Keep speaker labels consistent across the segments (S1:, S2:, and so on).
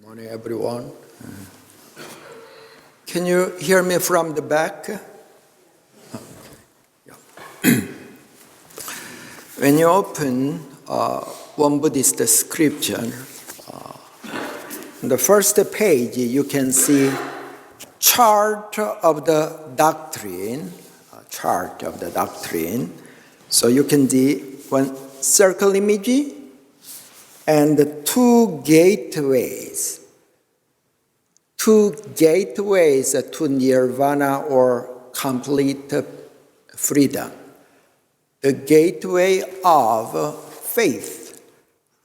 S1: Morning, everyone. Can you hear me from the back? When you open one Buddhist scripture, on the first page you can see chart of the doctrine. So you can see one circle image and two gateways to nirvana or complete freedom. The gateway of faith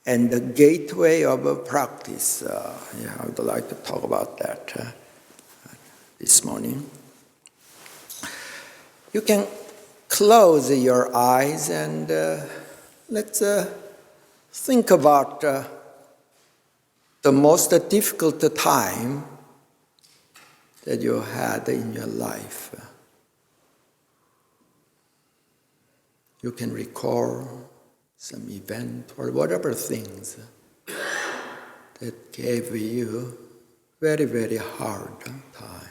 S1: and the gateway of practice. I would like to talk about that this morning. You can close your eyes and let's think about the most difficult time that you had in your life. You can recall some event or whatever things that gave you very, very hard time.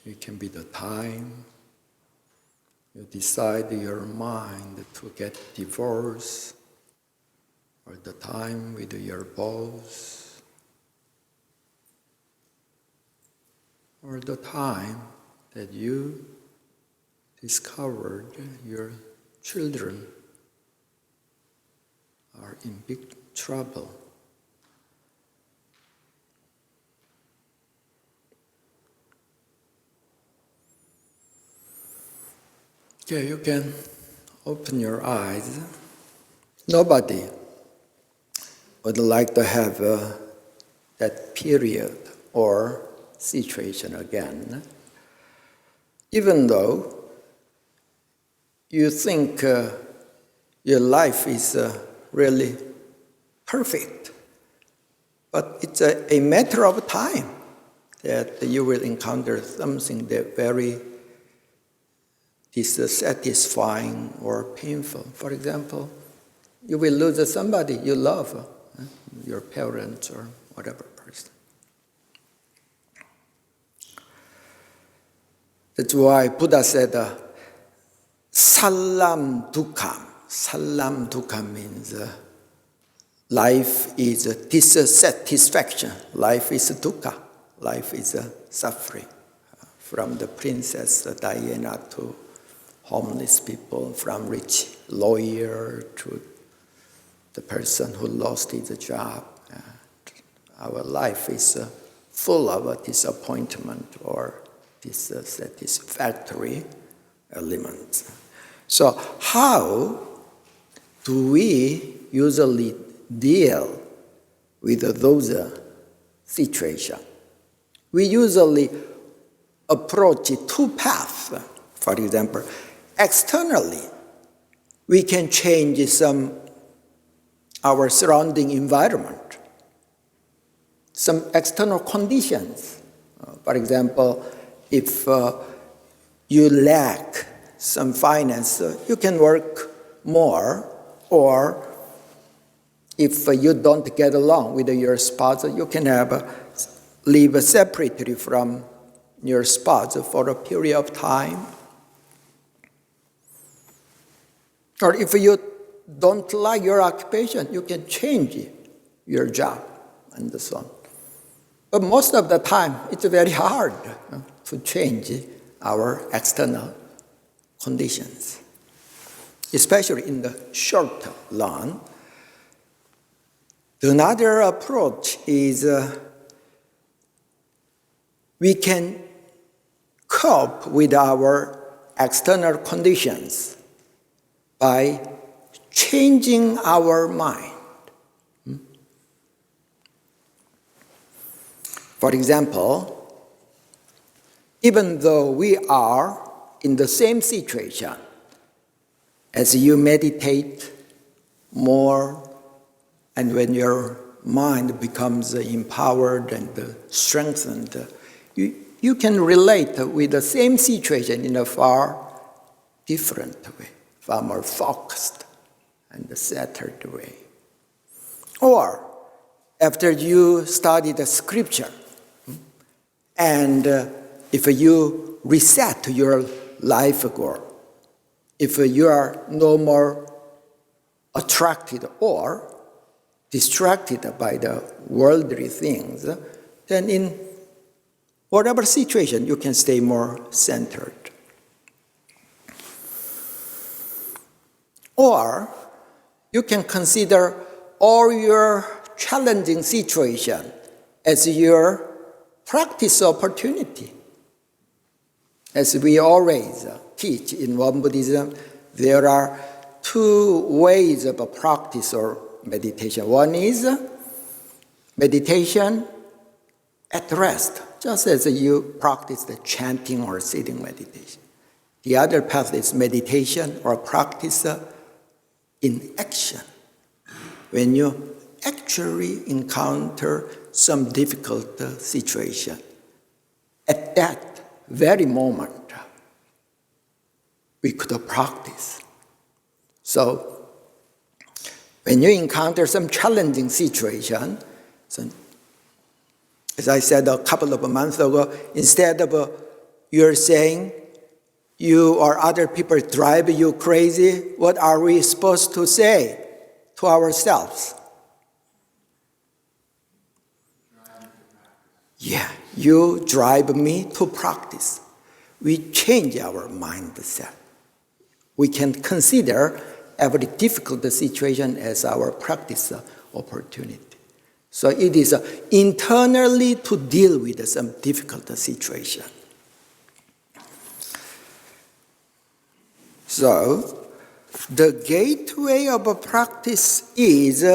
S1: It can be the time you decide your mind to get divorced, or the time with your boss, or the time that you discovered your children are in big trouble. Okay, you can open your eyes. Nobody would like to have that period or situation again, even though you think your life is really perfect. But it's a matter of time that you will encounter something that very dissatisfying or painful. For example, you will lose somebody you love, your parents or whatever person. That's why Buddha said, Salam Dukkam. Salam Dukkam means life is dissatisfaction. Life is dukkha. Life is suffering. From the Princess Diana to homeless people, from rich lawyer to the person who lost his job. Our life is full of disappointment or dissatisfactory elements. So how do we usually deal with those situations? We usually approach two paths. For example, externally, we can change our surrounding environment, some external conditions. For example, if you lack some finance, you can work more, or if you don't get along with your spouse, you can live separately from your spouse for a period of time. Or if you don't like your occupation, you can change your job and so on. But most of the time, it's very hard to change our external conditions, especially in the short run. Another approach is we can cope with our external conditions by changing our mind. For example, even though we are in the same situation, as you meditate more and when your mind becomes empowered and strengthened, you can relate with the same situation in a far different way, far more focused and centered way. Or after you study the scripture, and if you reset your life goal, if you are no more attracted or distracted by the worldly things, then in whatever situation you can stay more centered. Or you can consider all your challenging situation as your practice opportunity. As we always teach in Won Buddhism, there are two ways of a practice or meditation. One is meditation at rest, just as you practice the chanting or sitting meditation. The other path is meditation or practice in action, when you actually encounter some difficult situation. At that very moment, we could practice. So, when you encounter some challenging situation, so as I said a couple of months ago, instead of you're saying you or other people drive you crazy, what are we supposed to say to ourselves? Yeah, you drive me to practice. We change our mindset. We can consider every difficult situation as our practice opportunity. So it is internally to deal with some difficult situation. So the gateway of a practice is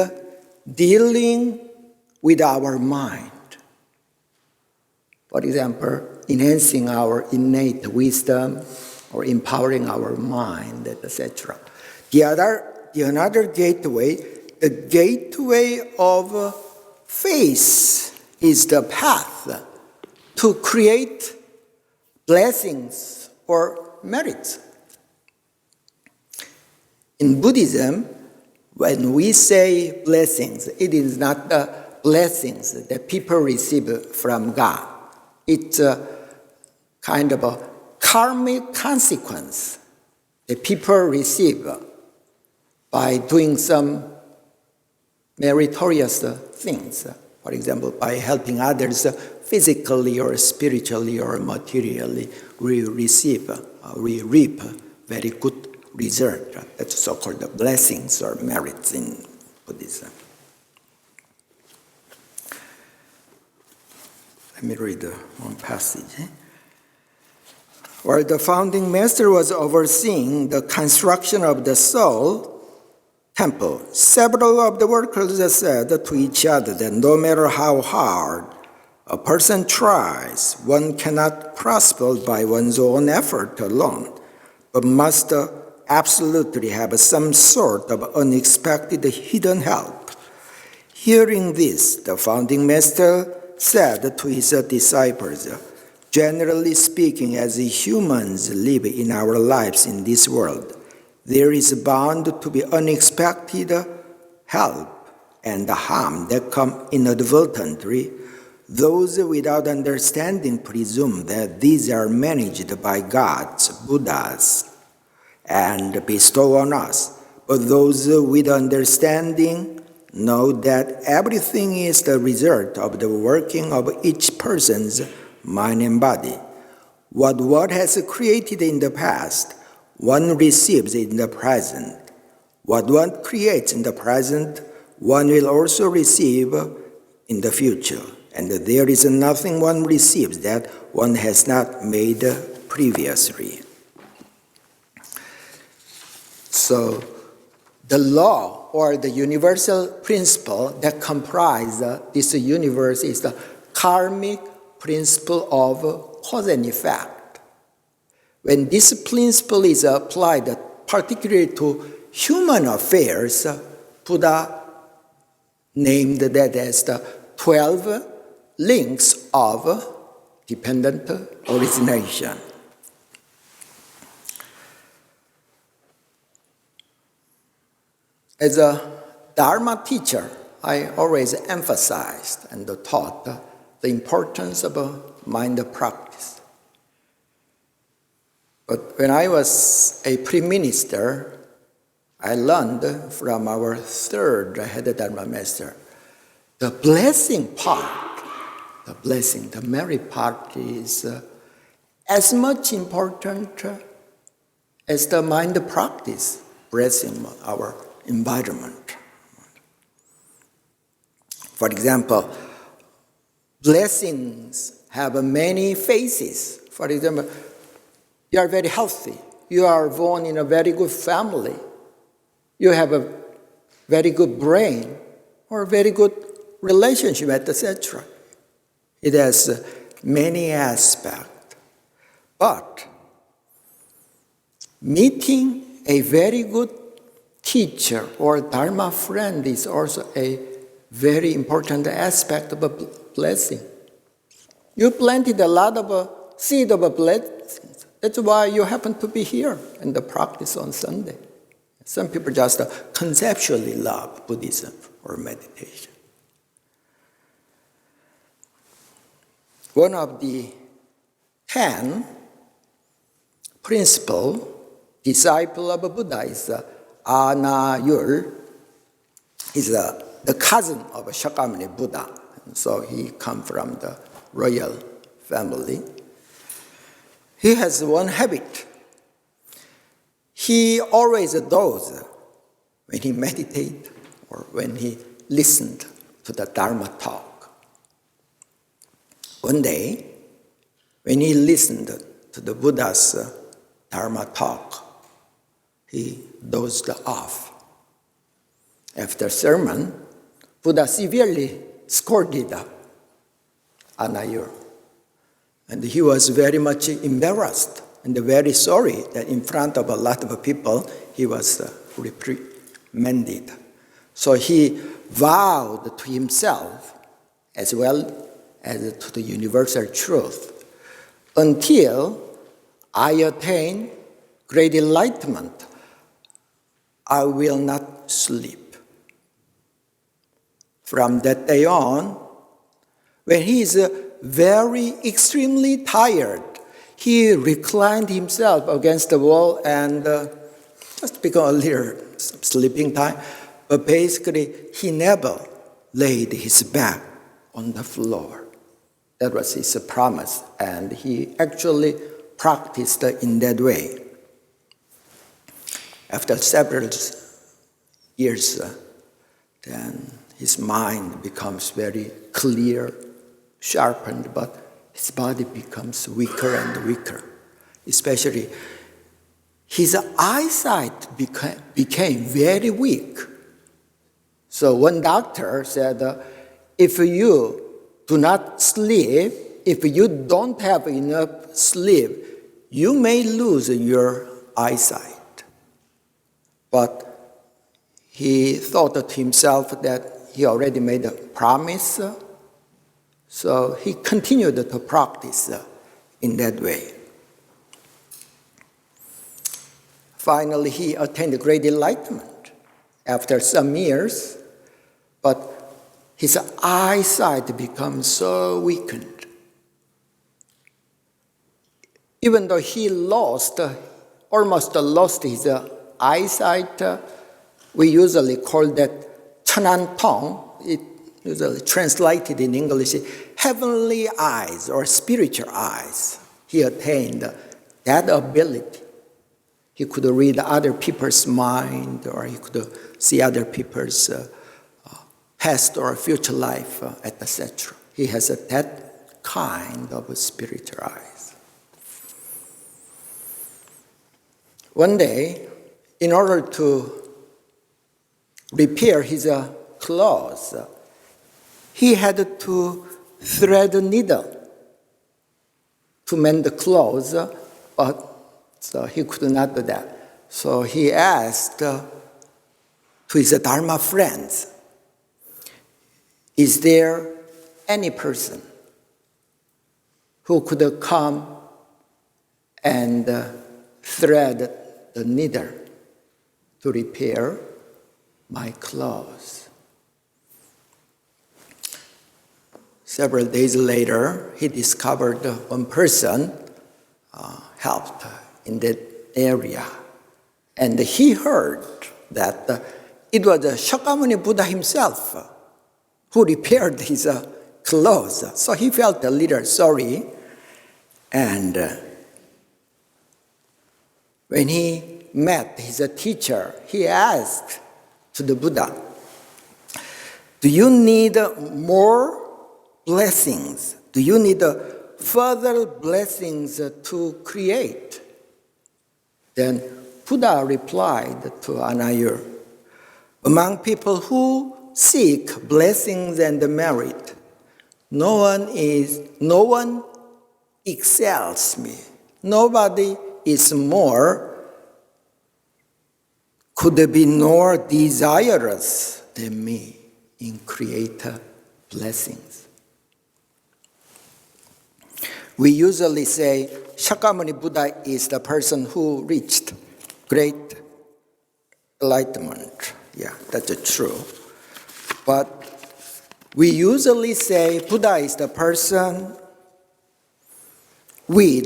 S1: dealing with our mind. For example, enhancing our innate wisdom or empowering our mind, etc. Another gateway, the gateway of faith is the path to create blessings or merits. In Buddhism, when we say blessings, it is not the blessings that people receive from God. It's a kind of a karmic consequence that people receive by doing some meritorious things. For example, by helping others physically or spiritually or materially, we reap very good result. That's so-called blessings or merits in Buddhism. Let me read one passage. While the founding master was overseeing the construction of the soul temple, several of the workers said to each other that no matter how hard a person tries, one cannot prosper by one's own effort alone, but must absolutely have some sort of unexpected hidden help. Hearing this, the founding master said to his disciples, generally speaking, as humans live in our lives in this world, there is bound to be unexpected help and harm that come inadvertently. Those without understanding presume that these are managed by gods, Buddhas, and bestow on us. But those with understanding know that everything is the result of the working of each person's mind and body. What one has created in the past, one receives in the present. What one creates in the present, one will also receive in the future. And there is nothing one receives that one has not made previously. So the law or the universal principle that comprises this universe is the karmic principle of cause and effect. When this principle is applied particularly to human affairs, Buddha named that as the 12 links of dependent origination. As a Dharma teacher, I always emphasized and taught the importance of a mind practice. But when I was a prime minister, I learned from our third head Dharma master, the blessing part, the merit part is as much important as the mind practice, blessing our environment. For example, blessings have many faces. For example, you are very healthy. You are born in a very good family. You have a very good brain or a very good relationship, etc. It has many aspects. But meeting a very good teacher or Dharma friend is also a very important aspect of a blessing. You planted a lot of a seed of a blessing. That's why you happen to be here in the practice on Sunday. Some people just conceptually love Buddhism or meditation. One of the 10 principal disciple of Buddha is Anayul. He's the cousin of Shakyamuni Buddha. So he comes from the royal family. He has one habit. He always does when he meditates or when he listened to the Dharma talk. One day, when he listened to the Buddha's Dharma talk, he dozed off. After sermon, Buddha severely scolded Anayur. And he was very much embarrassed and very sorry that in front of a lot of people, he was reprimanded. So he vowed to himself as well as to the universal truth, until I attain great enlightenment, I will not sleep. From that day on, when he is very extremely tired, he reclined himself against the wall and just become a little sleeping time. But basically, he never laid his back on the floor. That was his promise, and he actually practiced in that way. After several years, then his mind becomes very clear, sharpened, but his body becomes weaker and weaker. Especially, his eyesight became very weak. So one doctor said, if you do not sleep, if you don't have enough sleep, you may lose your eyesight. But he thought to himself that he already made a promise, so he continued to practice in that way. Finally, he attained great enlightenment after some years, but his eyesight becomes so weakened. Even though he almost lost his eyesight, we usually call that 천안통. It usually translated in English, heavenly eyes or spiritual eyes. He attained that ability. He could read other people's mind, or he could see other people's past or future life, etc. He has that kind of spiritual eyes. One day, in order to repair his clothes, he had to thread a needle to mend the clothes, but so he could not do that. So he asked to his Dharma friends, is there any person who could come and thread the needle to repair my clothes. Several days later, he discovered one person helped in that area. And he heard that it was Shakyamuni Buddha himself who repaired his clothes. So he felt a little sorry. And when he met his teacher, he asked to the Buddha, "Do you need more blessings? Do you need further blessings to create?" Then Buddha replied to Anayur, "Among people who seek blessings and merit, no one excels me. Nobody is could be more desirous than me in creator blessings." We usually say Shakyamuni Buddha is the person who reached great enlightenment. Yeah, that's true. But we usually say Buddha is the person with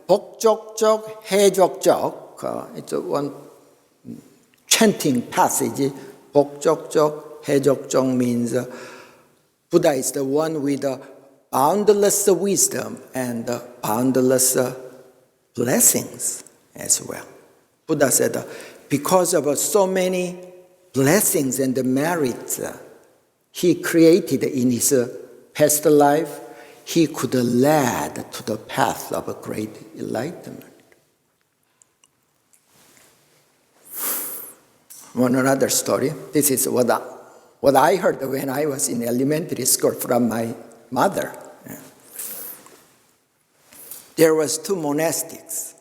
S1: 복적적, 해적적. It's one chanting passage. 복적적, 해적적 means Buddha is the one with boundless wisdom and boundless blessings as well. Buddha said, because of so many blessings and merits he created in his past life, he could lead to the path of a great enlightenment. One another story. This is what I heard when I was in elementary school from my mother. There was two monastics.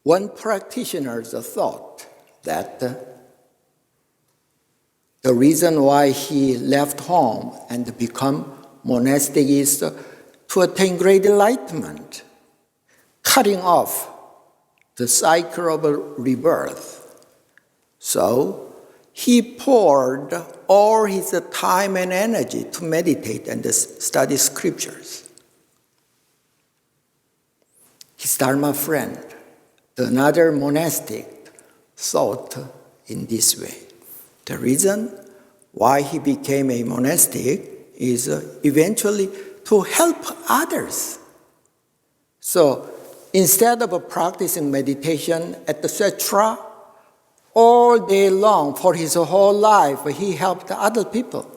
S1: One practitioner thought that the reason why he left home and become monastic is to attain great enlightenment, cutting off the cycle of rebirth. So he poured all his time and energy to meditate and study scriptures. His Dharma friend, another monastic, thought in this way. The reason why he became a monastic is eventually to help others. So instead of practicing meditation, etc., all day long for his whole life, he helped other people.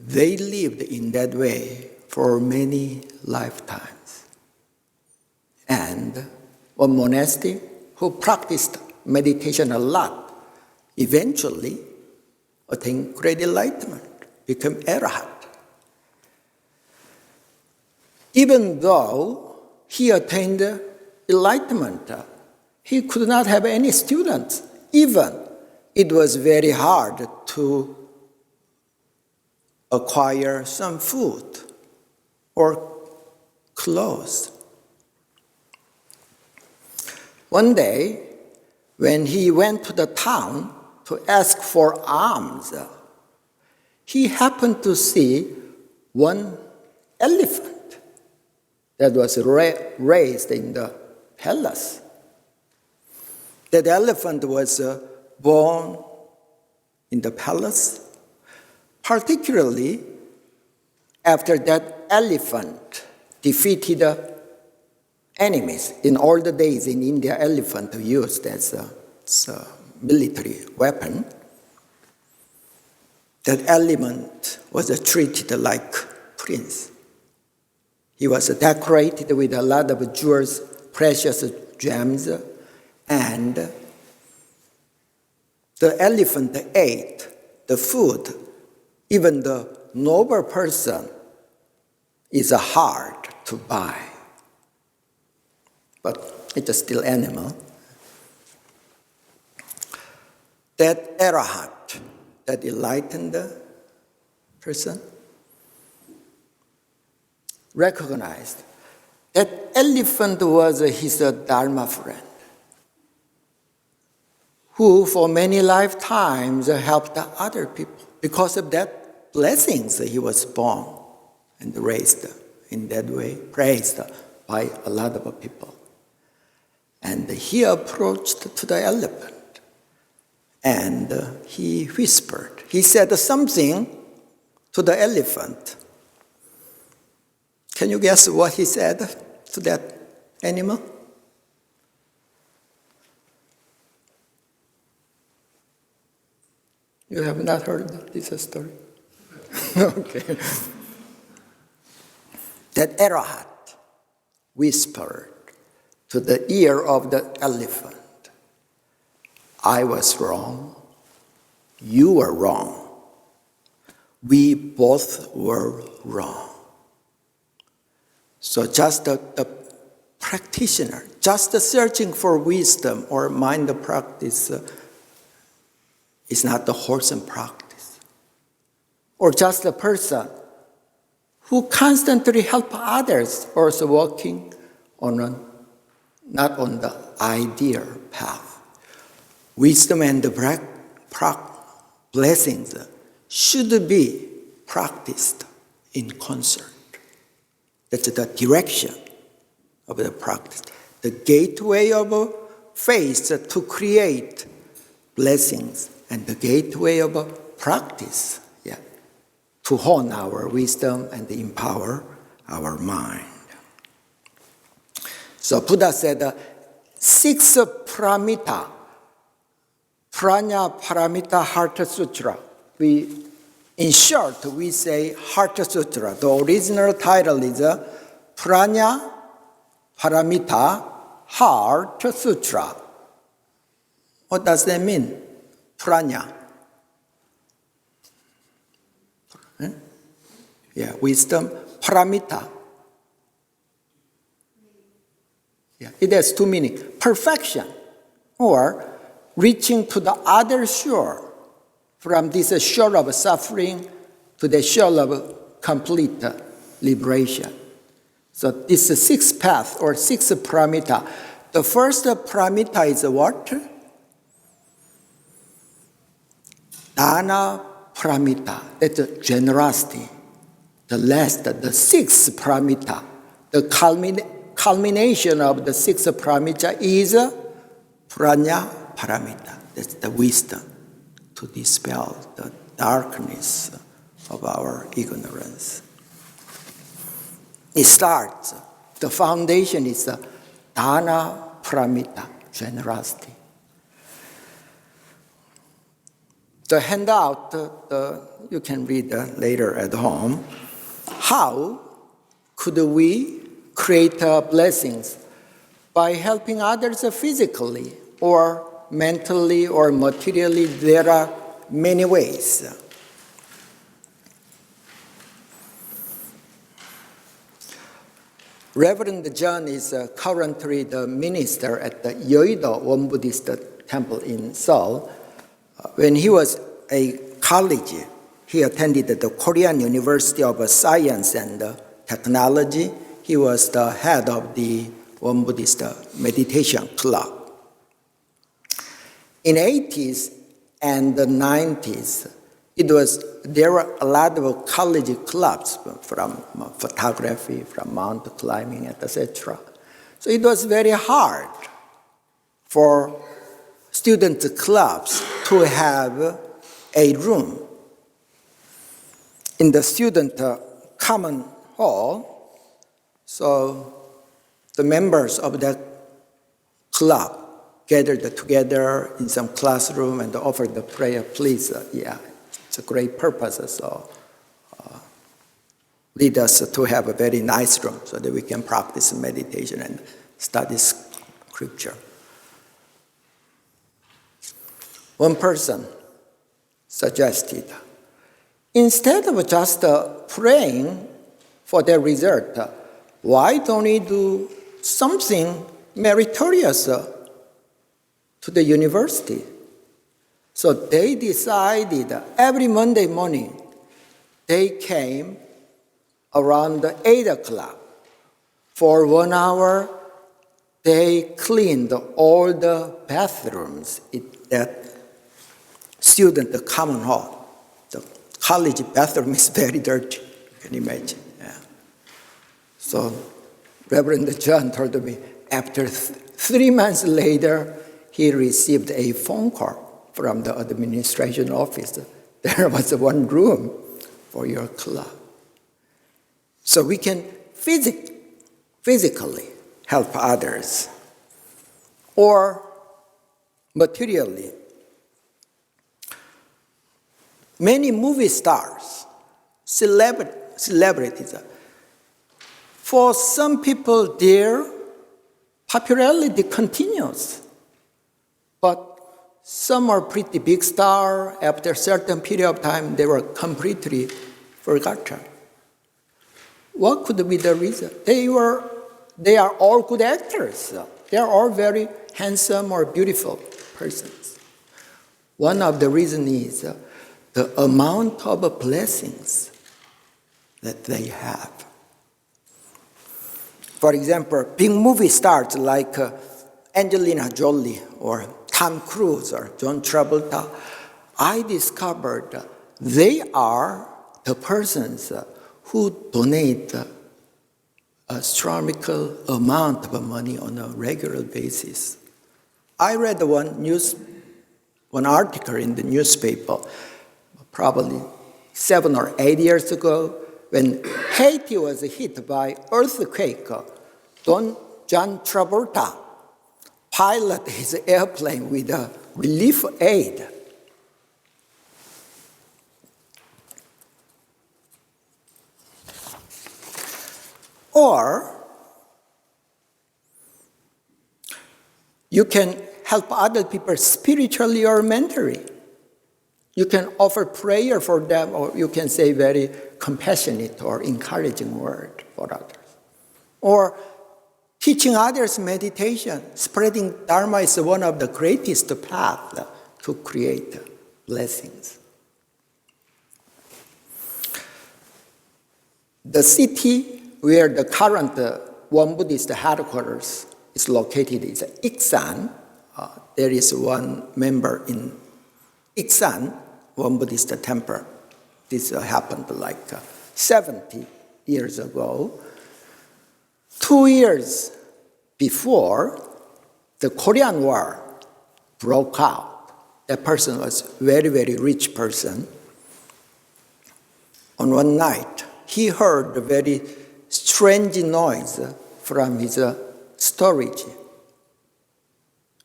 S1: They lived in that way for many lifetimes. And one monastic who practiced meditation a lot eventually attained great enlightenment, became arhat. Even though he attained enlightenment, he could not have any students. Even it was very hard to acquire some food or clothes. One day, when he went to the town to ask for alms, he happened to see one elephant that was raised in the palace. That elephant was born in the palace, particularly after that elephant defeated enemies. In older days in India, elephant used as a military weapon. That elephant was treated like prince. He was decorated with a lot of jewels, precious gems, and the elephant ate the food. Even the noble person is hard to buy. But it's still animal. That arhat that enlightened person, recognized that elephant was his Dharma friend, who for many lifetimes helped other people. Because of that blessings, he was born and raised in that way, praised by a lot of people. And he approached to the elephant and he whispered. He said something to the elephant. Can you guess what he said to that animal? You have not heard this story? Okay. That Arahat whispered to the ear of the elephant, I was wrong, you were wrong, we both were wrong. So just the practitioner, just searching for wisdom or mind practice is not the wholesome practice. Or just a person who constantly help others, also walking not on the ideal path. Wisdom and the blessings should be practiced in concert. That's the direction of the practice. The gateway of faith to create blessings and the gateway of practice, to hone our wisdom and empower our mind. So Buddha said, 6 paramita, Prajna Paramita Heart Sutra. In short, we say Heart Sutra. The original title is Prajna Paramita Heart Sutra. What does that mean? Prajna. Wisdom. Paramita. It has 2 meanings. Perfection, or reaching to the other shore, from this shore of suffering to the shore of complete liberation. So this 6 path or 6 paramita. The first paramita is what? Dana paramita, that's generosity. The last, the 6th paramita, the culmination of the 6th paramita is Prajna paramita. That's the wisdom to dispel the darkness of our ignorance. It starts, the foundation is Dana paramita, generosity. The handout, you can read later at home. How could we create blessings? By helping others physically or mentally or materially. There are many ways. Reverend John is currently the minister at the Yeouido Won Buddhist temple in Seoul. When he was a college, he attended the Korean University of Science and Technology. He was the head of the Won Buddhist meditation club. In the 80s and the 90s, there were a lot of college clubs from photography, from mountain climbing, etc. So it was very hard for student clubs to have a room in the student common hall. So the members of that club gathered together in some classroom and offered the prayer, please, it's a great purpose, so lead us to have a very nice room so that we can practice meditation and study scripture. One person suggested, instead of just praying for their result, why don't we do something meritorious to the university? So they decided every Monday morning, they came around 8 o'clock. For 1 hour, they cleaned all the bathrooms in that student common hall. The college bathroom is very dirty, you can imagine. Yeah. So Reverend John told me after 3 months later, he received a phone call from the administration office. There was one room for your club. So we can physically help others, or materially. Many movie stars, celebrities, for some people their popularity continues, but some are pretty big stars. After a certain period of time, they were completely forgotten. What could be the reason? They are all good actors. They are all very handsome or beautiful persons. One of the reasons is the amount of blessings that they have. For example, big movie stars like Angelina Jolie or Tom Cruise or John Travolta, I discovered they are the persons who donate astronomical amount of money on a regular basis. I read one article in the newspaper, probably 7 or 8 years ago, when Haiti was hit by earthquake. John Travolta piloted his airplane with a relief aid. Or you can help other people spiritually or mentally. You can offer prayer for them, or you can say very compassionate or encouraging word for others. Or teaching others meditation. Spreading Dharma is one of the greatest paths to create blessings. The city where the current Won Buddhist headquarters is located is Iksan. There is one member in Iksan, Won Buddhist temple. This happened like 70 years ago. 2 years before, the Korean War broke out. That person was a very, very rich person. On one night, he heard a very strange noise from his storage.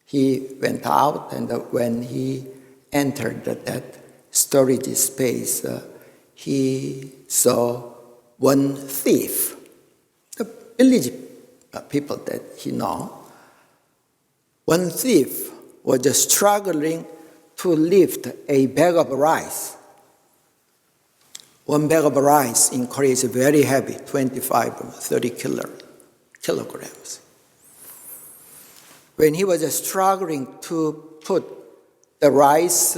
S1: He went out, and when he entered that storage space, he saw one thief, the village people that he knew. One thief was just struggling to lift a bag of rice. One bag of rice in Korea is very heavy, 25 or 30 kilograms. When he was struggling to put the rice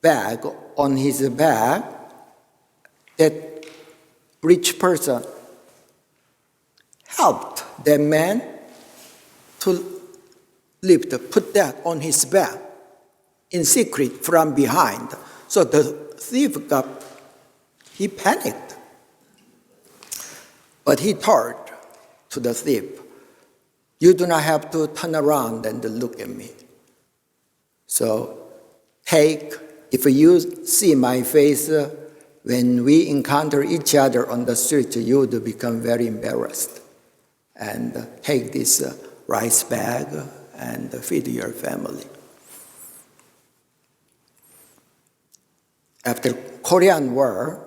S1: bag on his back, that rich person helped that man to put that on his back in secret from behind. So the thief he panicked. But he told to the thief, "You do not have to turn around and look at me. So if you see my face, when we encounter each other on the street, you would become very embarrassed. And take this rice bag and feed your family." After Korean War,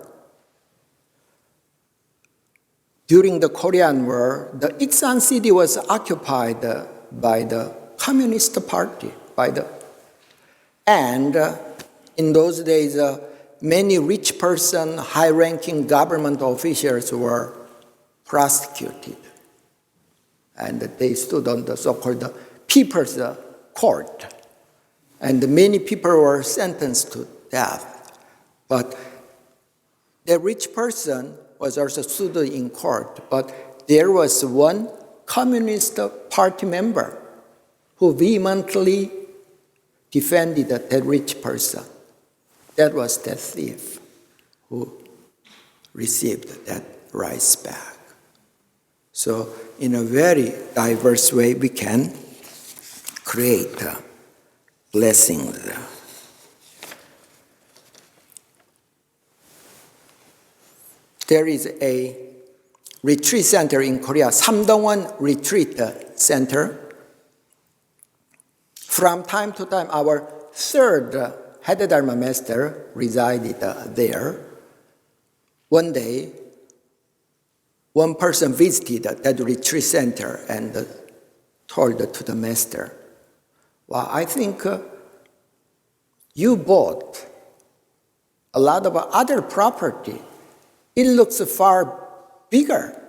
S1: during the Korean War, the Iksan city was occupied by the Communist Party. And in those days, many rich persons, high-ranking government officials were prosecuted. And they stood on the so-called People's Court. and many people were sentenced to death. But the rich person was also sued in court, but there was one Communist Party member who vehemently defended that rich person. That was that thief who received that rice bag. So in a very diverse way, we can create blessings. There is a retreat center in Korea, Samdongwon Retreat Center. From time to time, our third head Dharma master resided there. One day, one person visited that retreat center and told to the master, well, I think you bought a lot of other property. It looks far bigger,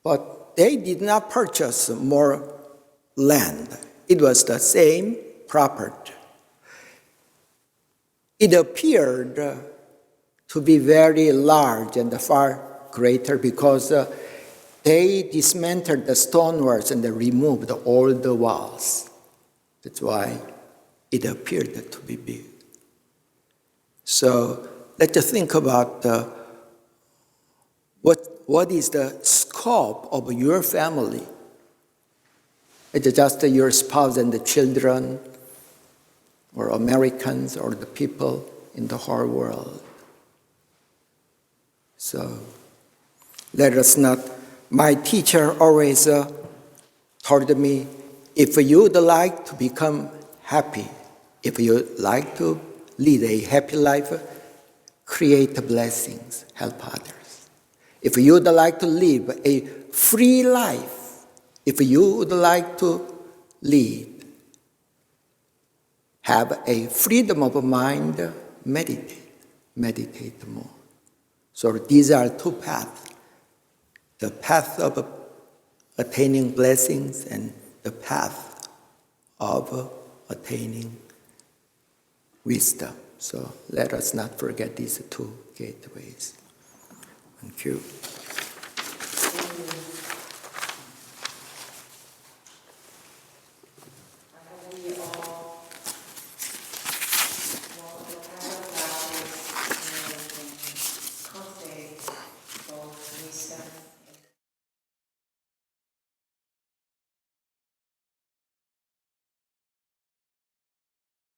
S1: but they did not purchase more land. It was the same property. It appeared to be very large and far greater because they dismantled the stone walls and they removed all the walls. That's why it appeared to be big. So let's think about what is the scope of your family. It's just your spouse and the children, or Americans, or the people in the whole world. So let us not. My teacher always told me, if you would like to become happy, if you would like to lead a happy life, create blessings, help others. If you would like to live a free life, if you would like to lead, have a freedom of mind, meditate more. So these are two paths. The path of attaining blessings and the path of attaining wisdom. So let us not forget these two gateways. Thank you.